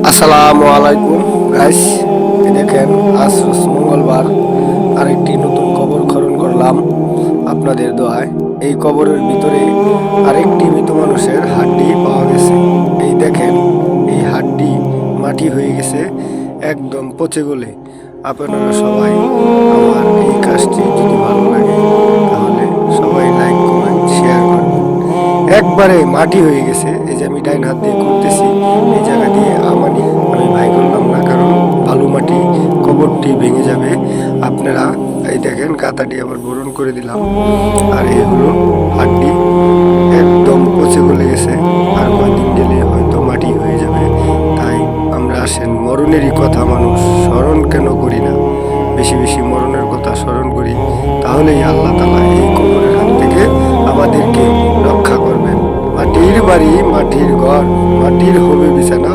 আসসালামু আলাইকুম গাইস, দেখেন আজ মঙ্গলবার আরেকটি নতুন কবর খনন করলাম আপনাদের দোয়ায়। এই কবরের ভিতরে আরেকটি মৃত মানুষের হাড্ডি পাওয়া গেছে। এই দেখেন, এই হাড্ডি মাটি হয়ে গেছে, একদম পচে গলে। আপনারা সবাই আমার এই কাজটি যদি ভালো লাগে তাহলে সবাই লাইক কমেন্ট শেয়ার করবেন। একবারে মাটি হয়ে গেছে। এই যে আমি ডাইন হাত দিয়ে করতেছি, এই জায়গা দিয়ে আমি ভাই করলাম না, কারণ বালু মাটি কবরটি ভেঙে যাবে। আপনারা এই দেখেন, কাতাটি আবার বরণ করে দিলাম। আর এগুলো হাড্ডি একদম পচে গলে গেছে, আর কয়েকদিন গেলে হয়তো মাটি হয়ে যাবে। তাই আমরা আসেন, মরণেরই কথা মানুষ স্মরণ কেন করি না, বেশি বেশি মরণের কথা স্মরণ করি, তাহলেই আল্লাহ তাআলা এই কবরের হাত থেকে আমাদেরকে রক্ষা করবেন। মাটির বাড়ি, মাটির ঘর, মাটির হবে বিছানা।